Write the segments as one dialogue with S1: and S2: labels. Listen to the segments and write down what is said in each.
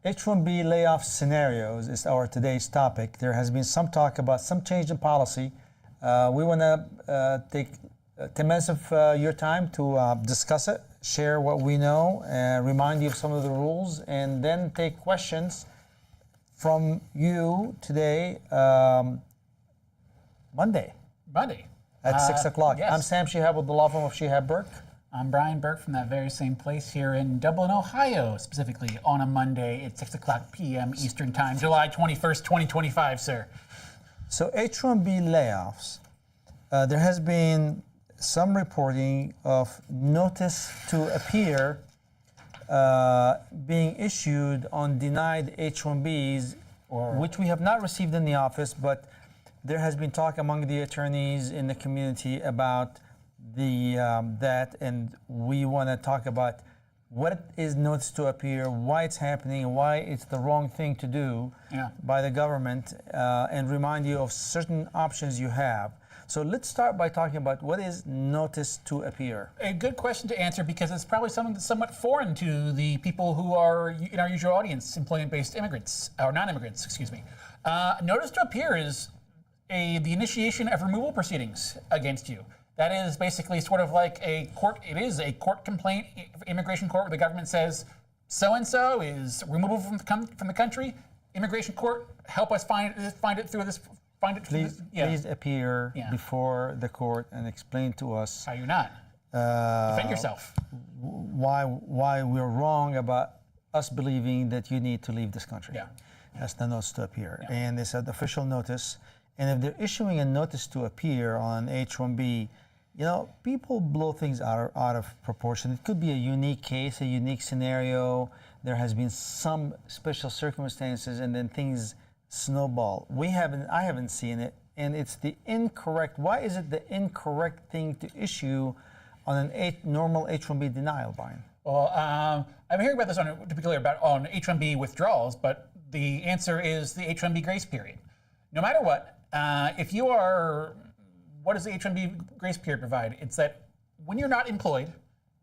S1: H-1B layoff scenarios is our today's topic. There has been some talk about some change in policy. We want to take 10 minutes of your time to discuss it, share what we know, remind you of some of the rules, and then take questions from you today, Monday at 6 o'clock.
S2: Yes.
S1: I'm Sam Shihab with the law firm of Shihab Burke.
S2: I'm Brian Burke from that very same place here in Dublin, Ohio, specifically on a Monday at 6 o'clock p.m. Eastern Time, July 21st, 2025, sir.
S1: So H-1B layoffs, there has been some reporting of notice to appear being issued on denied H-1Bs, which we have not received in the office, but there has been talk among the attorneys in the community about that, and we want to talk about what is notice to appear, why it's happening, and why it's the wrong thing to do by the government, and remind you of certain options you have. So let's start by talking about what is notice to appear.
S2: A good question to answer because it's probably something that's somewhat foreign to the people who are in our usual audience, employment-based immigrants, or non-immigrants, excuse me. Notice to appear is the initiation of removal proceedings against you. That is basically sort of like a court. It is a court complaint, immigration court, where the government says so-and-so is removable from the country. Immigration court, help us find it through this.
S1: Please appear before the court and explain to us
S2: how you're not. Defend yourself.
S1: Why we're wrong about us believing that you need to leave this country.
S2: Yeah.
S1: That's the notice to appear. Yeah. And it's an official notice. And if they're issuing a notice to appear on H-1B, you know, people blow things out of proportion. It could be a unique case, a unique scenario. There has been some special circumstances, and then things snowball. I haven't seen it, and it's the incorrect. Why is it the incorrect thing to issue on normal H-1B denial, Brian?
S2: Well, I'm hearing about this on H-1B withdrawals, but the answer is the H-1B grace period. No matter what, if you are, what does the H-1B grace period provide? It's that when you're not employed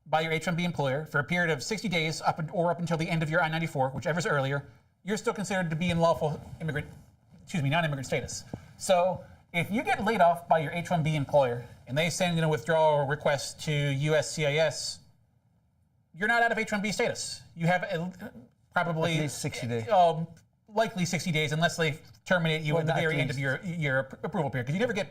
S2: by your H-1B employer for a period of 60 days up until the end of your I-94, whichever's earlier, you're still considered to be in lawful non-immigrant status. So if you get laid off by your H-1B employer and they send in a withdrawal request to USCIS, you're not out of H-1B status. You have probably
S1: at least 60 days.
S2: Likely 60 days, unless they terminate you at the very end of your approval period. Because you never get,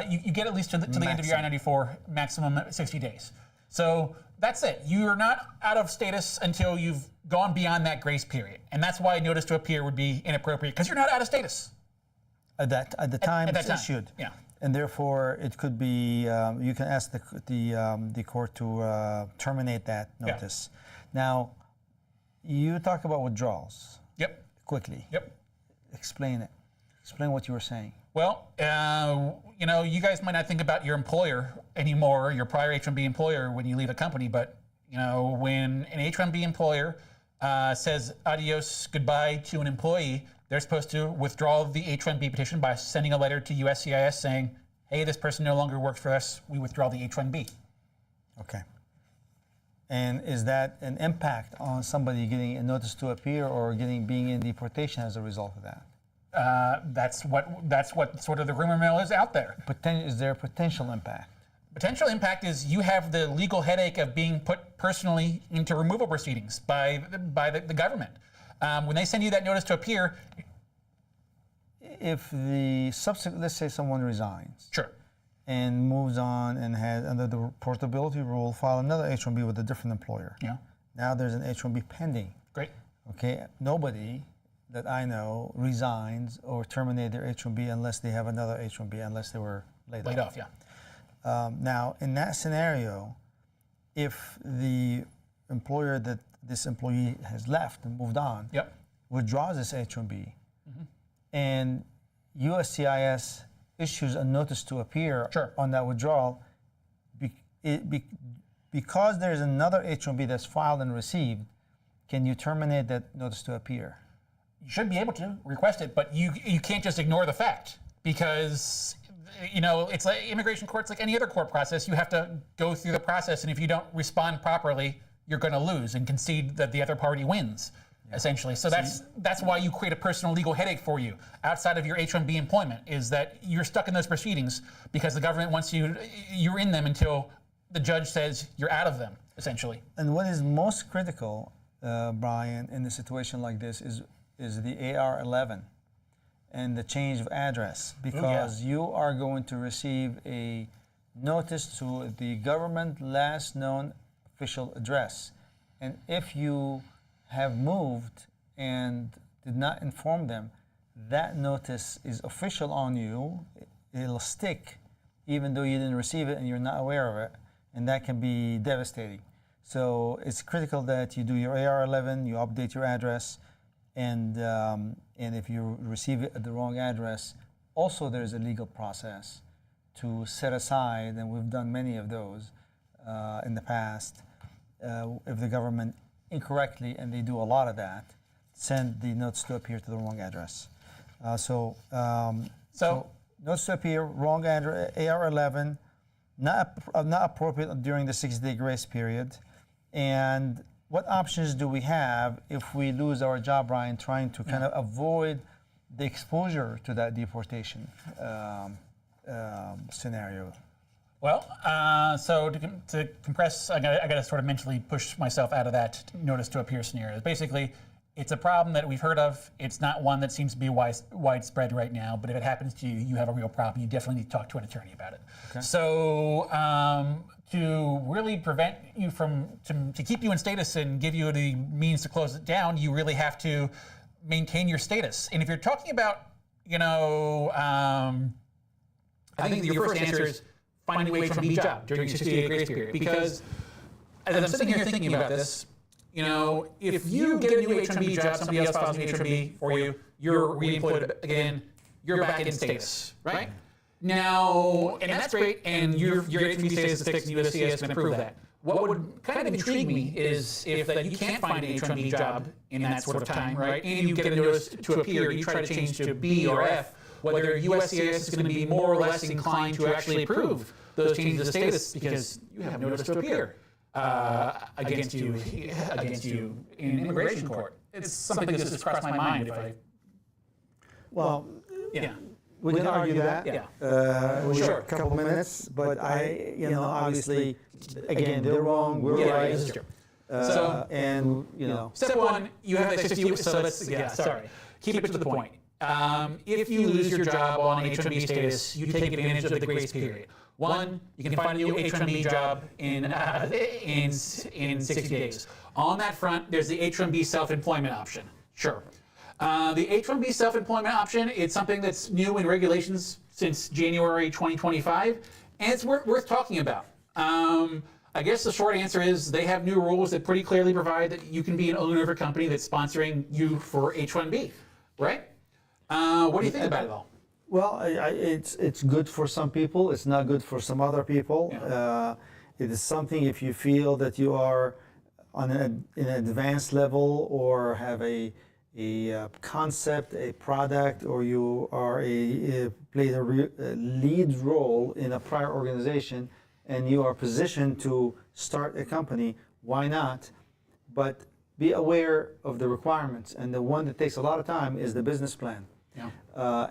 S2: you get at least to the end of your I-94, maximum 60 days. So that's it. You're not out of status until you've gone beyond that grace period. And that's why notice to appear would be inappropriate, because you're not out of status.
S1: At the time it's issued.
S2: Yeah.
S1: And therefore, it could be, you can ask the court to terminate that notice.
S2: Yeah.
S1: Now, you talk about withdrawals.
S2: Yep.
S1: Quickly.
S2: Yep.
S1: Explain it. Explain what you were saying.
S2: Well, you guys might not think about your employer anymore, your prior H-1B employer, when you leave a company, but when an H-1B employer says adios, goodbye to an employee, they're supposed to withdraw the H-1B petition by sending a letter to USCIS saying, hey, this person no longer works for us, we withdraw the H-1B.
S1: Okay. And is that an impact on somebody getting a notice to appear or being in deportation as a result of that?
S2: That's what sort of the rumor mill is out there.
S1: Is there a potential impact?
S2: Potential impact is you have the legal headache of being put personally into removal proceedings by the government. When they send you that notice to appear,
S1: if let's say someone resigns.
S2: Sure.
S1: And moves on and has, under the portability rule, file another H-1B with a different employer.
S2: Yeah.
S1: Now there's an H-1B pending.
S2: Great.
S1: Okay. Nobody that I know resigns or terminate their H-1B unless they have another H-1B, unless they were laid off.
S2: Yeah.
S1: Now, in that scenario, if the employer that this employee has left and moved on withdraws this H-1B, and USCIS issues a notice to appear on that withdrawal, because there's another H-1B that's filed and received, can you terminate that notice to appear?
S2: You should be able to request it, but you can't just ignore the fact, because it's like immigration court's like any other court process. You have to go through the process, and if you don't respond properly, you're going to lose and concede that the other party wins. essentially. So that's why you create a personal legal headache for you outside of your H-1B employment, is that you're stuck in those proceedings because the government wants you're in them until the judge says you're out of them, essentially.
S1: And what is most critical, Brian, in a situation like this is the AR-11 and the change of address, because you are going to receive a notice to the government last known official address. And if you have moved and did not inform them, that notice is official on you. It'll stick even though you didn't receive it and you're not aware of it, and that can be devastating. So it's critical that you do your AR-11, you update your address, and if you receive it at the wrong address, also there's a legal process to set aside, and we've done many of those in the past, if the government incorrectly, and they do a lot of that, send the notice to appear to the wrong address. So notice to appear, wrong address, AR-11, not appropriate during the 60-day grace period. And what options do we have if we lose our job, Ryan, trying to kind of avoid the exposure to that deportation scenario?
S2: Well, so to compress, I got to sort of mentally push myself out of that notice to appear scenario. Basically, it's a problem that we've heard of. It's not one that seems to be widespread right now, but if it happens to you, you have a real problem. You definitely need to talk to an attorney about it. Okay. So to really prevent you to keep you in status and give you the means to close it down, you really have to maintain your status. And if you're talking about, I think your first answer is find a new H-1B job during your 60-day grace period. Because as I'm sitting here thinking about this, if you get a new H-1B job, somebody else files an H-1B for you, you're reemployed again, you're back in status, right? Now, and that's great, and your H-1B status is fixed, and USCIS can approve that. What would kind of intrigue me is if that you can't find an H-1B job in that sort of time, right? And you get a notice to appear, you try to change to B or F, whether USCIS is going to be more or less inclined to actually approve those changes of status because you have notice to appear against you in immigration court. It's something that's just crossed my mind.
S1: We can argue that.
S2: Sure.
S1: A couple minutes, but obviously, again, they're wrong, we're right.
S2: This is true.
S1: Step
S2: one, you have that 60. So let's keep it to the point. If you lose your job on H-1B status, you take advantage of the grace period. One, you can find a new H-1B job in 60 days. On that front, there's the H-1B self-employment option. Sure. The H-1B self-employment option, it's something that's new in regulations since January 2025, and it's worth talking about. I guess the short answer is they have new rules that pretty clearly provide that you can be an owner of a company that's sponsoring you for H-1B, right? What do you think about it all?
S1: Well, it's good for some people. It's not good for some other people.
S2: Yeah.
S1: It is something if you feel that you are on an advanced level or have a concept, a product, or you are played a lead role in a prior organization, and you are positioned to start a company. Why not? But be aware of the requirements, and the one that takes a lot of time is the business plan.
S2: Yeah.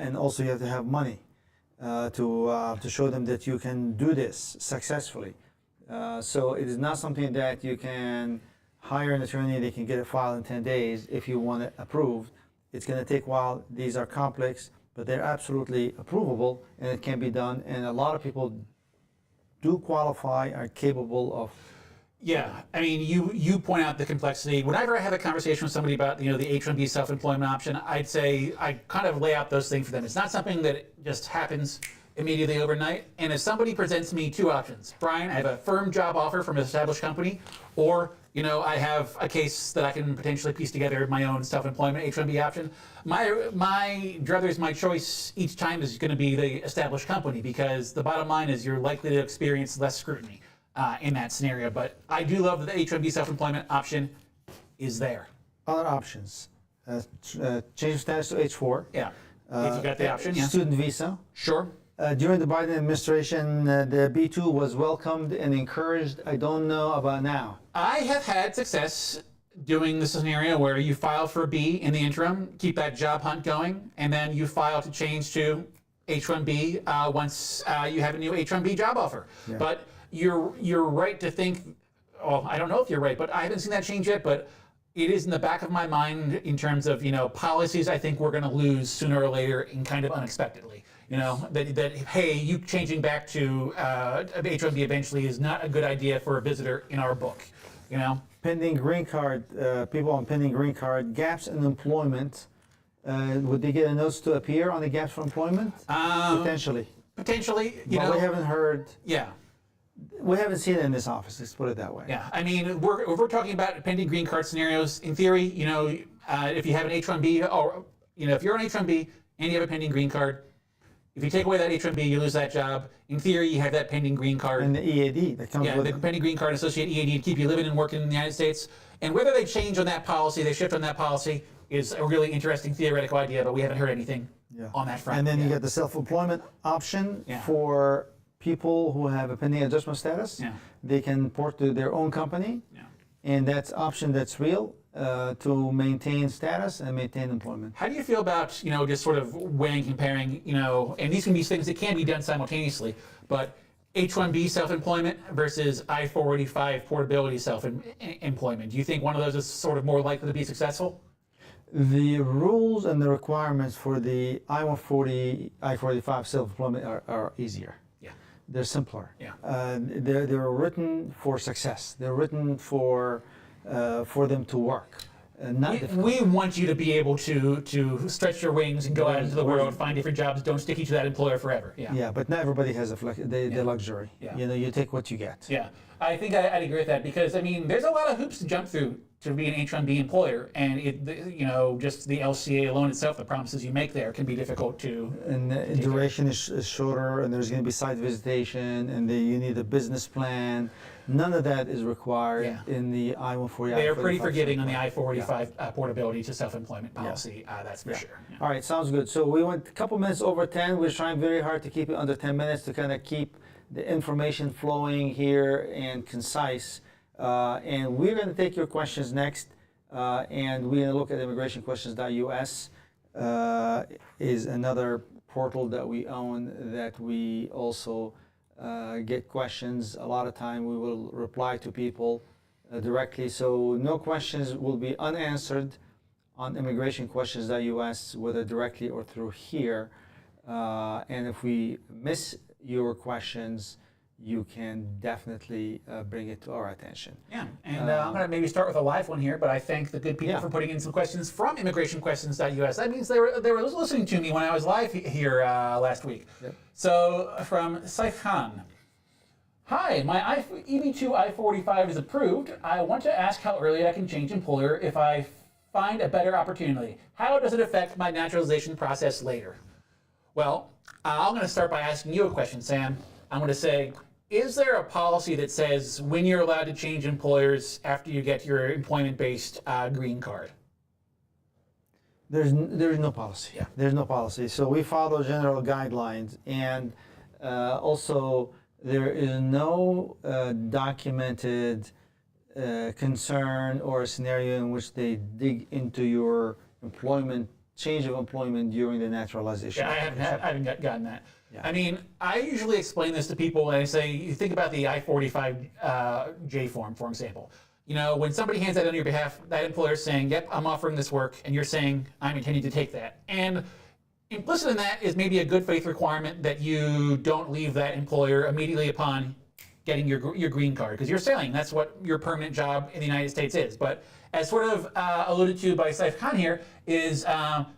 S1: And also you have to have money to show them that you can do this successfully. So it is not something that you can hire an attorney, they can get it filed in 10 days if you want it approved. It's going to take a while. These are complex, but they're absolutely approvable, and it can be done. And a lot of people do qualify, are capable of.
S2: Yeah, I mean, you point out the complexity. Whenever I have a conversation with somebody about the H-1B self-employment option, I'd say I kind of lay out those things for them. It's not something that just happens immediately overnight. And if somebody presents me two options, Brian, I have a firm job offer from an established company, or I have a case that I can potentially piece together my own self-employment H-1B option. My choice each time is going to be the established company, because the bottom line is you're likely to experience less scrutiny in that scenario. But I do love that the H-1B self-employment option is there.
S1: Other options, change status to H-4.
S2: Yeah, if you got the option, yeah.
S1: Student visa.
S2: Sure.
S1: During the Biden administration, the B-2 was welcomed and encouraged. I don't know about now.
S2: I have had success doing the scenario where you file for B in the interim, keep that job hunt going, and then you file to change to H-1B once you have a new H-1B job offer.
S1: Yeah.
S2: But you're right to think, well, I don't know if you're right, but I haven't seen that change yet, but it is in the back of my mind in terms of, policies I think we're going to lose sooner or later and kind of unexpectedly. That hey, you changing back to H-1B eventually is not a good idea for a visitor in our book.
S1: Pending green card, people on pending green card, gaps in employment, would they get a notice to appear on the gaps for employment? Potentially.
S2: Potentially,
S1: But we haven't heard.
S2: Yeah.
S1: We haven't seen it in this office. Let's put it that way.
S2: Yeah, I mean, if we're talking about pending green card scenarios, in theory, if you have an H-1B, or if you're on H-1B and you have a pending green card, if you take away that H-1B, you lose that job. In theory, you have that pending green card.
S1: And the EAD that comes with
S2: the
S1: it.
S2: pending green card, associated EAD, to keep you living and working in the United States. And whether they change on that policy, they shift on that policy, is a really interesting theoretical idea, but we haven't heard anything on that front.
S1: And then
S2: yet.
S1: you get the self-employment option
S2: Yeah.
S1: for people who have a pending adjustment status.
S2: Yeah.
S1: They can port to their own company,
S2: Yeah.
S1: and that's option that's real to maintain status and maintain employment.
S2: How do you feel about, just sort of weighing, comparing, and these can be things that can be done simultaneously, but H-1B self-employment versus I-485 portability self-employment? Do you think one of those is sort of more likely to be successful?
S1: The rules and the requirements for the I-140, I-485 self-employment are easier.
S2: Yeah.
S1: They're simpler.
S2: Yeah.
S1: They're written for success. They're written for them to work. Not difficult.
S2: We want you to be able to stretch your wings and go out into the world, find different jobs. Don't stick you to that employer forever. Yeah.
S1: Yeah, but not everybody has the luxury.
S2: Yeah.
S1: You take what you get.
S2: Yeah. I think I'd agree with that because, there's a lot of hoops to jump through to be an H-1B employer, and just the LCA alone itself, the promises you make there can be difficult to.
S1: And the duration is shorter, and there's going to be site visitation, and you need a business plan. None of that is required in the I-140.
S2: They're pretty forgiving on the I-485 portability to self-employment policy. That's for sure. Yeah.
S1: All right, sounds good. So we went a couple minutes over 10. We're trying very hard to keep it under 10 minutes to kind of keep the information flowing here and concise. And we're going to take your questions next, and we're going to look at immigrationquestions.us. Is another portal that we own that we also get questions. A lot of time we will reply to people directly, so no questions will be unanswered on immigrationquestions.us, whether directly or through here. And if we miss your questions, you can definitely bring it to our attention.
S2: Yeah, and I'm going to maybe start with a live one here, but I thank the good people
S1: Yeah.
S2: for putting in some questions from immigrationquestions.us. That means they were listening to me when I was live here last week.
S1: Yep.
S2: So from Saif Khan. Hi, my EB2 I-485 is approved. I want to ask how early I can change employer if I find a better opportunity. How does it affect my naturalization process later? Well, I'm going to start by asking you a question, Sam. I'm going to say, is there a policy that says when you're allowed to change employers after you get your employment-based green card?
S1: There's no policy.
S2: Yeah.
S1: There's no policy. So we follow general guidelines, and also there is no documented concern or a scenario in which they dig into your change of employment during the naturalization.
S2: Yeah, I haven't gotten that.
S1: Yeah.
S2: I usually explain this to people and I say, you think about the I-485J form, for example. When somebody hands that on your behalf, that employer is saying, yep, I'm offering this work, and you're saying, I'm intending to take that. And implicit in that is maybe a good faith requirement that you don't leave that employer immediately upon getting your green card, because you're saying that's what your permanent job in the United States is. But as sort of alluded to by Saif Khan here, is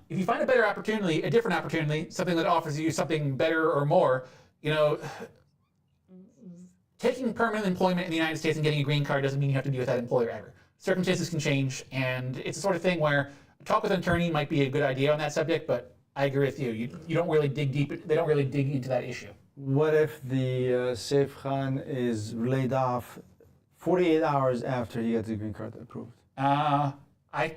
S2: if you find a better opportunity, a different opportunity, something that offers you something better or more, taking permanent employment in the United States and getting a green card doesn't mean you have to be with that employer ever. Circumstances can change, and it's the sort of thing where a talk with an attorney might be a good idea on that subject, but I agree with you. You don't really dig deep. They don't really dig into that issue.
S1: What if the Saif Khan is laid off 48 hours after he gets the green card approved?
S2: To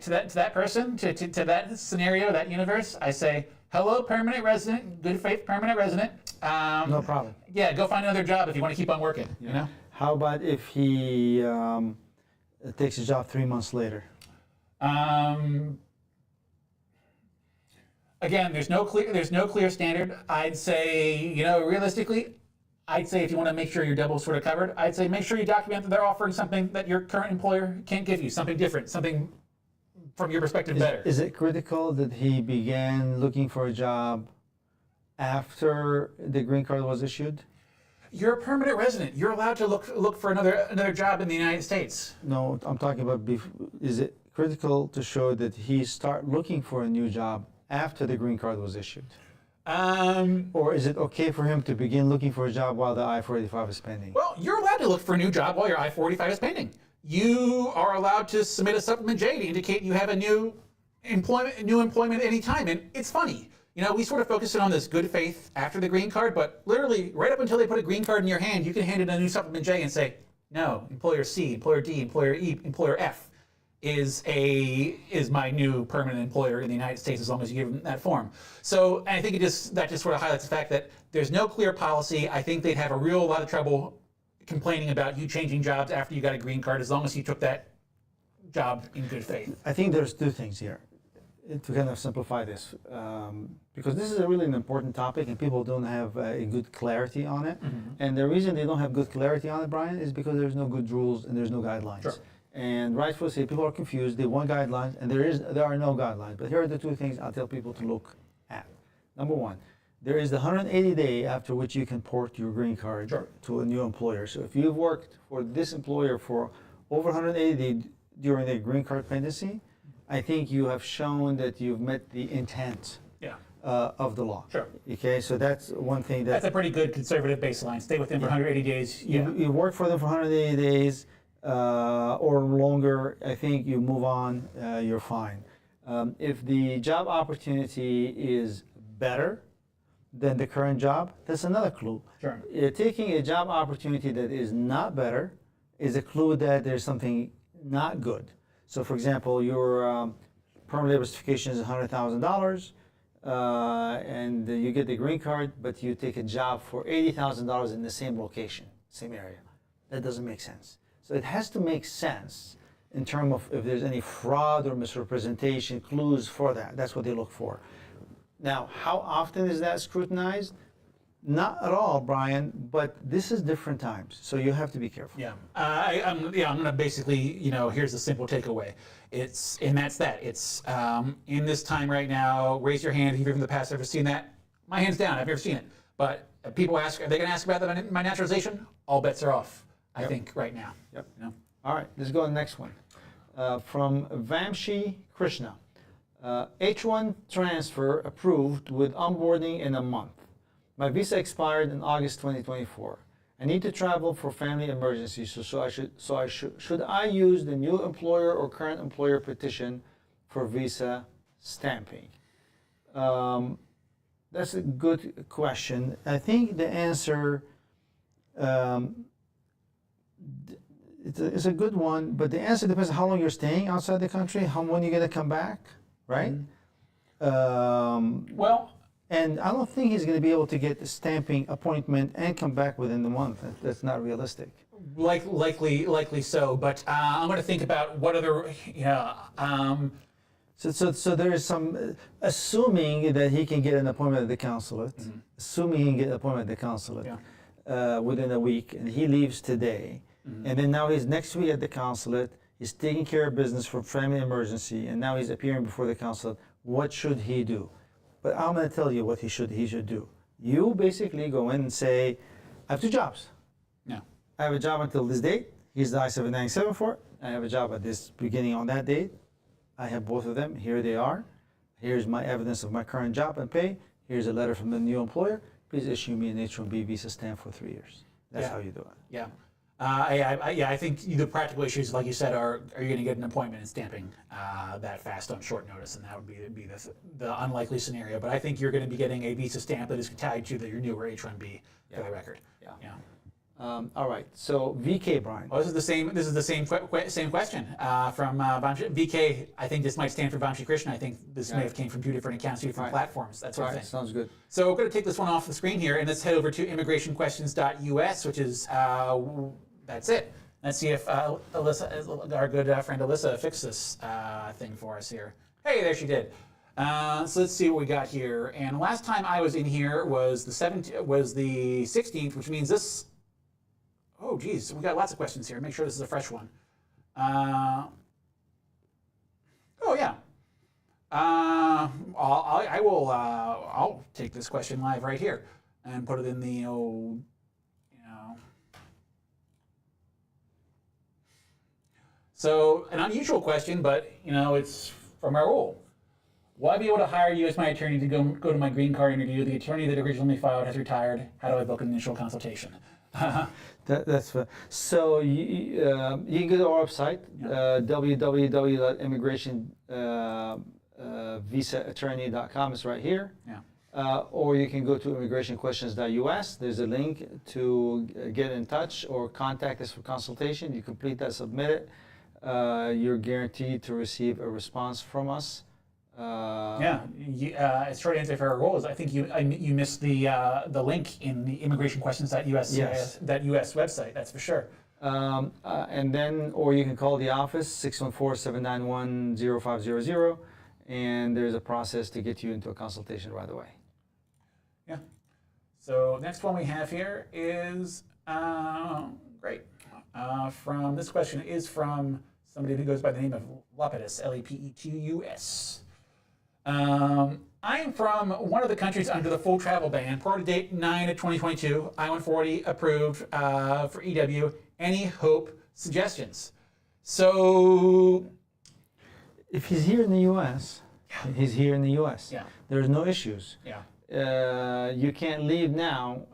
S2: that person, to that scenario, that universe, I say, hello, permanent resident, good faith permanent resident.
S1: No problem.
S2: Yeah, go find another job if you want to keep on working.
S1: How about if he takes a job 3 months later?
S2: Again, there's no clear standard. I'd say, realistically, I'd say if you want to make sure your double's sort of covered, I'd say make sure you document that they're offering something that your current employer can't give you, something different, something from your perspective better.
S1: Is it critical that he began looking for a job after the green card was issued?
S2: You're a permanent resident. You're allowed to look for another job in the United States.
S1: No, I'm talking about, is it critical to show that he start looking for a new job after the green card was issued? Or is it okay for him to begin looking for a job while the I-485 is pending?
S2: Well, you're allowed to look for a new job while your I-485 is pending. You are allowed to submit a supplement J to indicate you have a new employment at any time. And it's funny, we sort of focus in on this good faith after the green card, but literally right up until they put a green card in your hand, you can hand in a new supplement J and say, no, employer C, employer D, employer E, employer F is my new permanent employer in the United States as long as you give them that form. So I think that just sort of highlights the fact that there's no clear policy. I think they'd have a real lot of trouble complaining about you changing jobs after you got a green card as long as you took that job in good faith.
S1: I think there's two things here to kind of simplify this, because this is really an important topic and people don't have a good clarity on it. Mm-hmm. And the reason they don't have good clarity on it, Brian, is because there's no good rules and there's no guidelines. Sure. And rightfully so, people are confused. They want guidelines, and there are no guidelines. But here are the two things I'll tell people to look at. Number one, there is the 180 day after which you can port your green card to a new employer. So if you've worked for this employer for over 180 days during the green card pendency, I think you have shown that you've met the intent of the law. Sure. Okay, so that's one thing.
S2: That's a pretty good conservative baseline. Stay with them for 180 days. Yeah.
S1: You work for them for 180 days. Or longer, I think you move on, you're fine. If the job opportunity is better than the current job, that's another clue. Sure. Taking a job opportunity that is not better is a clue that there's something not good. So for example, your permanent labor certification is $100,000, and you get the green card, but you take a job for $80,000 in the same location, same area. That doesn't make sense. So it has to make sense in terms of if there's any fraud or misrepresentation, clues for that. That's what they look for. Now, how often is that scrutinized? Not at all, Brian, but this is different times, so you have to be careful.
S2: Yeah, I'm going to basically, here's the simple takeaway. It's in this time right now, raise your hand if you've in the past ever seen that. My hand's down, I've never seen it. But people ask, are they going to ask about my naturalization? All bets are off. I think right now.
S1: Yep. All right, let's go to the next one. From Vamshi Krishna. H-1 transfer approved with onboarding in a month. My visa expired in August 2024. I need to travel for family emergency, should I use the new employer or current employer petition for visa stamping? That's a good question. I think the answer it's a good one, but the answer depends on how long you're staying outside the country, when you're going to come back, right?
S2: Well,
S1: and I don't think he's going to be able to get the stamping appointment and come back within the month. That's not realistic.
S2: Likely so, but I'm going to think about what other,
S1: So there is some, assuming that he can get an appointment at the consulate, assuming he can get an appointment at the consulate within a week, and he leaves today, and then now he's next week at the consulate, he's taking care of business for family emergency, and now he's appearing before the consulate. What should he do? But I'm going to tell you what he should do. You basically go in and say, I have two jobs.
S2: No.
S1: I have a job until this date. Here's the I-797 for it. I have a job at this beginning on that date. I have both of them. Here they are. Here's my evidence of my current job and pay. Here's a letter from the new employer. Please issue me an H-1B visa stamp for 3 years. That's how you do it.
S2: Yeah. I think the practical issues, like you said, are you going to get an appointment and stamping that fast on short notice, and that would be the unlikely scenario. But I think you're going to be getting a visa stamp that is tied to your newer H-1B for the record. Yeah.
S1: All right. So VK, Brian.
S2: Oh, this is the same question from Vamshi. VK. I think this might stand for Vamshi Krishna. I think this may have came from two different accounts, two different platforms. That sort of thing.
S1: Sounds good.
S2: So we're going to take this one off the screen here, and let's head over to immigrationquestions.us, which is that's it. Let's see if Alyssa, our good friend Alyssa, fixed this thing for us here. Hey, there she did. So let's see what we got here. And last time I was in here was the 16th, which means this. Oh, geez, we got lots of questions here. Make sure this is a fresh one. Oh yeah. I'll take this question live right here and put it in the old, So an unusual question, but it's from Raul. Will I be able to hire you as my attorney to go to my green card interview? The attorney that originally filed has retired. How do I book an initial consultation?
S1: That's so you can go to our website, www.immigrationvisaattorney.com. It's right here.
S2: Yeah.
S1: Or you can go to immigrationquestions.us. There's a link to get in touch or contact us for consultation. You complete that, submit it. You're guaranteed to receive a response from us.
S2: Short answer for our goal is I think you missed the link in the immigrationquestions.us US website. That's for sure.
S1: And then, or you can call the office 614-791-0500, and there's a process to get you into a consultation right away.
S2: Yeah. So next one we have here is great. From this question is from somebody who goes by the name of Lepidus, Lepetus. I am from one of the countries under the full travel ban. Priority date 9/2022. I-140 approved for EW. Any hope suggestions? So,
S1: if he's here in the U.S., he's here in the U.S.
S2: Yeah.
S1: There's no issues.
S2: Yeah.
S1: You can't leave now.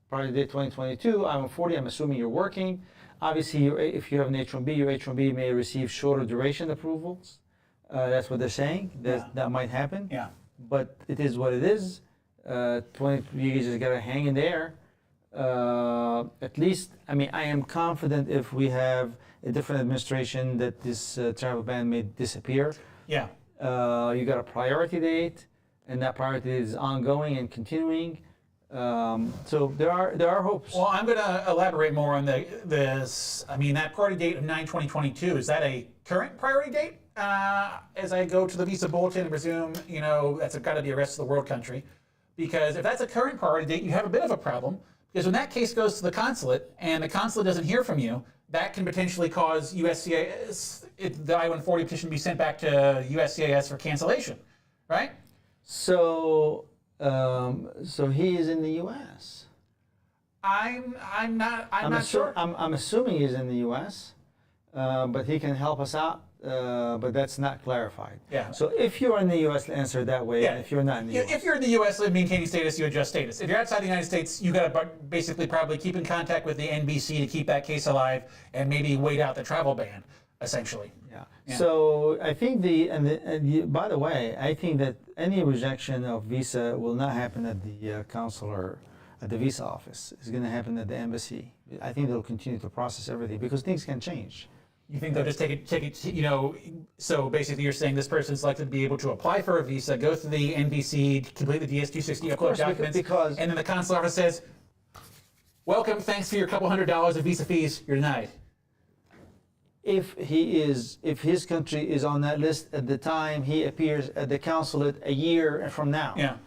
S1: Priority date 2022. I-140. I'm assuming you're working. Obviously, if you have an H-1B, your H-1B may receive shorter duration approvals. That's what they're saying. That might happen.
S2: Yeah.
S1: But it is what it is. You just gotta hang in there. At least, I am confident if we have a different administration that this travel ban may disappear.
S2: Yeah.
S1: You got a priority date, and that priority is ongoing and continuing. So there are hopes.
S2: Well, I'm going to elaborate more on this. That priority date of 9/2022, is that a current priority date? As I go to the visa bulletin and presume, that's got to be a rest of the world country. Because if that's a current priority date, you have a bit of a problem. Because when that case goes to the consulate and the consulate doesn't hear from you, that can potentially cause USCIS, the I-140 petition to be sent back to USCIS for cancellation, right?
S1: So he is in the U.S.
S2: I'm not sure.
S1: I'm assuming he's in the U.S., but he can help us out. But that's not clarified.
S2: Yeah.
S1: So if you're in the U.S., answer it that way.
S2: Yeah.
S1: If you're not in the U.S.
S2: If you're in the U.S., maintaining status, you adjust status. If you're outside the United States, you got to basically probably keep in contact with the NBC to keep that case alive and maybe wait out the travel ban, essentially.
S1: Yeah. So I think by the way, I think that any rejection of visa will not happen at the consular, at the visa office. It's going to happen at the embassy. I think they'll continue to process everything because things can change.
S2: You think they'll just take it, so basically you're saying this person's likely to be able to apply for a visa, go through the NBC, complete the DS-260, upload documents, and then the consular office says, welcome, thanks for your couple $100 of visa fees, you're denied.
S1: If his country is on that list at the time he appears at the consulate a year from now.
S2: Yeah.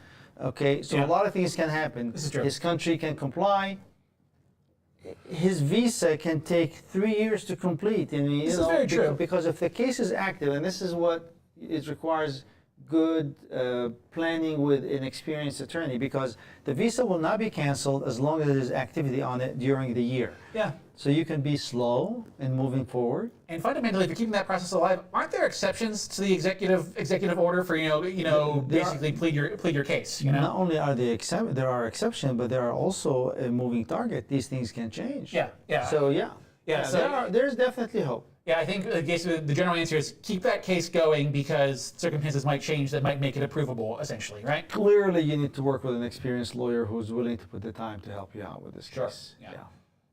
S1: Okay, so a lot of things can happen.
S2: This is true.
S1: His country can comply. His visa can take 3 years to complete.
S2: This is very true.
S1: Because if the case is active, and this is what it requires good planning with an experienced attorney, because the visa will not be canceled as long as there's activity on it during the year.
S2: Yeah.
S1: So you can be slow in moving forward.
S2: And fundamentally, if you're keeping that process alive, aren't there exceptions to the executive order for basically plead your case?
S1: Not only are there are exceptions, but there are also a moving target. These things can change.
S2: Yeah. Yeah.
S1: So
S2: So
S1: there's definitely hope.
S2: Yeah, I think the general answer is keep that case going because circumstances might change that might make it approvable, essentially, right?
S1: Clearly, you need to work with an experienced lawyer who's willing to put the time to help you out with this case.
S2: Yeah.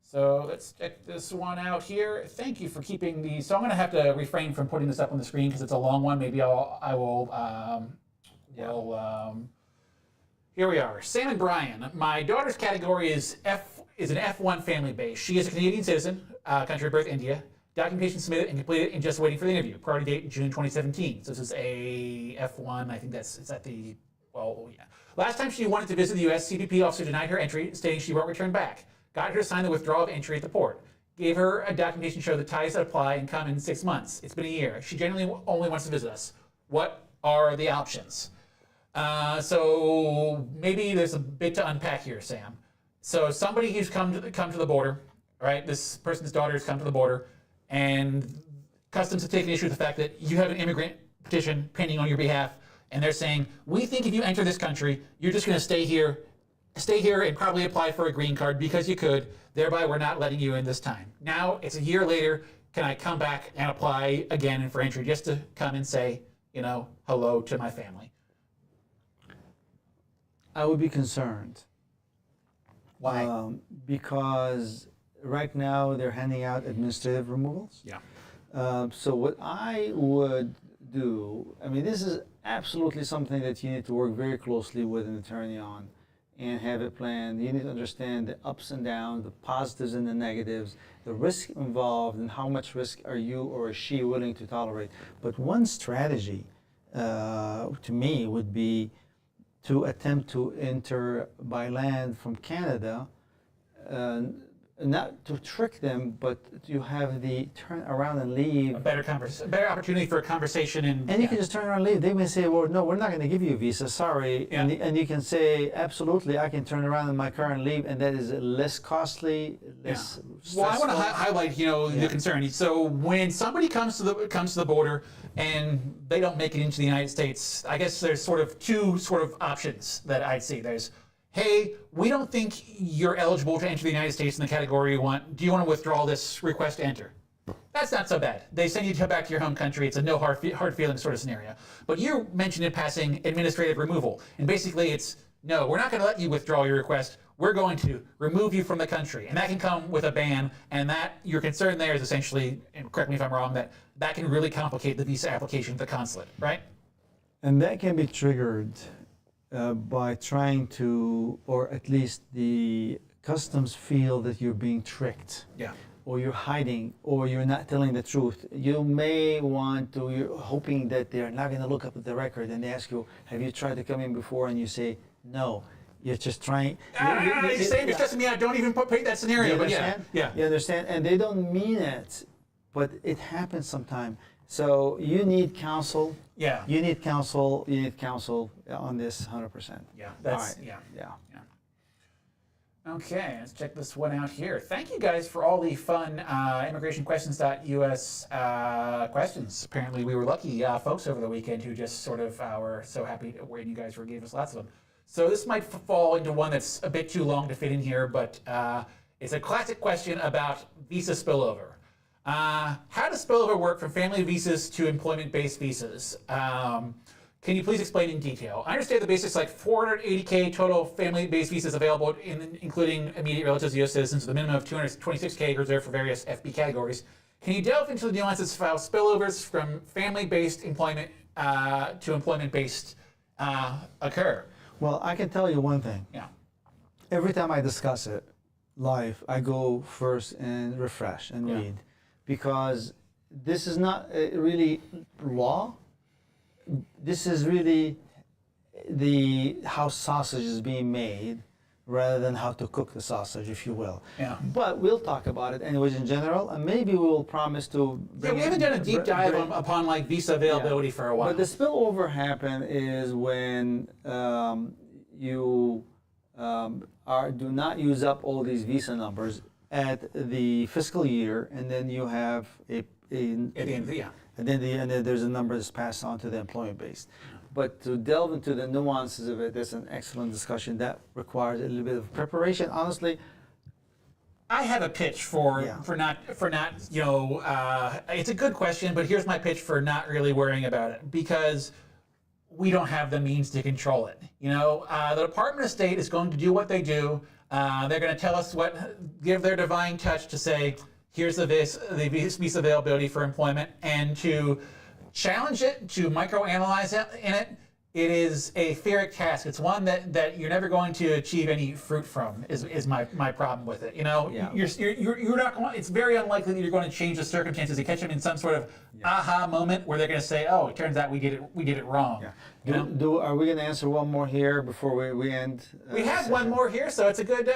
S2: So let's check this one out here. Thank you for keeping these. So I'm going to have to refrain from putting this up on the screen because it's a long one. Maybe I will Here we are. Sam and Brian. My daughter's category is an F1 family base. She is a Canadian citizen, country of birth India. Documentation submitted and completed and just waiting for the interview. Priority date June 2017. So this is a F1. I think it's at the, well, yeah. Last time she wanted to visit the U.S., CBP officer denied her entry, stating she won't return back. Got her to sign the withdrawal of entry at the port. Gave her a documentation show the ties that apply and come in 6 months. It's been a year. She generally only wants to visit us. What are the options? So maybe there's a bit to unpack here, Sam. So somebody who's come to the border, right? This person's daughter has come to the border, and Customs have taken issue with the fact that you have an immigrant petition pending on your behalf, and they're saying, we think if you enter this country, you're just going to stay here and probably apply for a green card because you could. Thereby, we're not letting you in this time. Now it's a year later. Can I come back and apply again for entry just to come and say, you know, hello to my family?
S1: I would be concerned.
S2: Why?
S1: Because right now they're handing out administrative removals.
S2: Yeah.
S1: So what I would do, I mean, this is absolutely something that you need to work very closely with an attorney on and have it planned. You need to understand the ups and downs, the positives and the negatives, the risk involved, and how much risk are you or is she willing to tolerate. But one strategy to me would be to attempt to enter by land from Canada, not to trick them, but you have the turn around and leave.
S2: A better opportunity for a conversation.
S1: And you can just turn around and leave. They may say, well, no, we're not going to give you a visa, sorry.
S2: Yeah.
S1: And you can say, absolutely, I can turn around in my car and leave, and that is less costly, less
S2: Well, I want to
S1: stressful.
S2: highlight, the concern. So when somebody comes to the border and they don't make it into the United States, I guess there's two options that I'd see. There's, hey, we don't think you're eligible to enter the United States in the category you want. Do you want to withdraw this request to enter? That's not so bad. They send you back to your home country. It's a no hard feelings sort of scenario. But you mentioned in passing administrative removal. And basically it's, no, we're not going to let you withdraw your request. We're going to remove you from the country. And that can come with a ban. And that your concern there is essentially, and correct me if I'm wrong, that can really complicate the visa application at the consulate, right?
S1: And that can be triggered by trying to, or at least the customs feel that you're being tricked.
S2: Yeah.
S1: Or you're hiding, or you're not telling the truth. You may want to, you're hoping that they're not going to look up at the record and they ask you, have you tried to come in before? And you say, no. You're just trying.
S2: You're stressing me out. Don't even paint that scenario.
S1: You understand?
S2: But yeah.
S1: You understand? And they don't mean it, but it happens sometimes. So you need counsel.
S2: Yeah.
S1: You need counsel. You need counsel on this 100%.
S2: Yeah.
S1: That's
S2: Yeah.
S1: Yeah.
S2: Okay, let's check this one out here. Thank you guys for all the fun immigrationquestions.us questions. Apparently we were lucky folks over the weekend who just were so happy when you guys gave us lots of them. So this might fall into one that's a bit too long to fit in here, but it's a classic question about visa spillover. How does spillover work from family visas to employment-based visas? Can you please explain in detail? I understand the basics like 480K total family-based visas available, including immediate relatives of U.S. citizens, with a minimum of 226K reserved for various FB categories. Can you delve into the nuances of how spillovers from family-based employment to employment-based occur?
S1: Well, I can tell you one thing.
S2: Yeah.
S1: Every time I discuss it live, I go first and refresh and read, because this is not really law. This is really how sausage is being made, rather than how to cook the sausage, if you will.
S2: Yeah.
S1: But we'll talk about it anyways in general, and maybe we'll promise to.
S2: Yeah, we haven't done a deep dive upon like visa availability for a while.
S1: But the spillover happen is when you do not use up all these visa numbers at the fiscal year, and then you have
S2: at the end of the year.
S1: and then there's a number that's passed on to the employment base. But to delve into the nuances of it, that's an excellent discussion that requires a little bit of preparation. Honestly,
S2: I have a pitch for not it's a good question, but here's my pitch for not really worrying about it, because we don't have the means to control it. The Department of State is going to do what they do. They're going to tell us give their divine touch to say, here's the visa availability for employment, and to challenge it, to microanalyze it in it, it is a Pyrrhic task. It's one that you're never going to achieve any fruit from. Is my problem with it. You know,
S1: Yeah.
S2: you're not going. It's very unlikely that you're going to change the circumstances. You catch them in some sort of aha moment where they're going to say, "Oh, it turns out we did it wrong."
S1: Yeah. Are we going to answer one more here before we end?
S2: We have one more here, so it's a good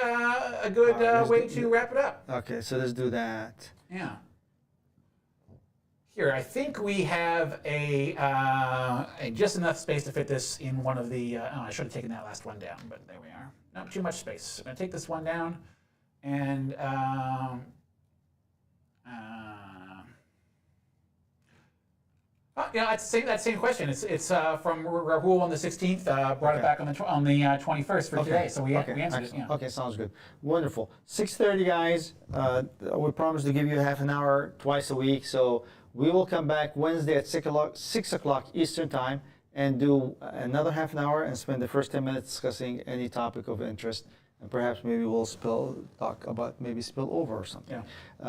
S2: way to wrap it up.
S1: Okay, so let's do that.
S2: Yeah. Here, I think we have a just enough space to fit this in one of the. Oh, I should have taken that last one down, but there we are. Not too much space. I'm going to take this one down, and yeah, it's that same question. It's from Rahul on the 16th. Brought it back on the 21st for today, so we answered it. Yeah.
S1: Okay, sounds good. Wonderful. 6:30, guys. We promise to give you half an hour twice a week, so we will come back Wednesday at 6 o'clock Eastern Time and do another half an hour and spend the first 10 minutes discussing any topic of interest, and perhaps maybe we'll talk about maybe spill over or something.
S2: Yeah.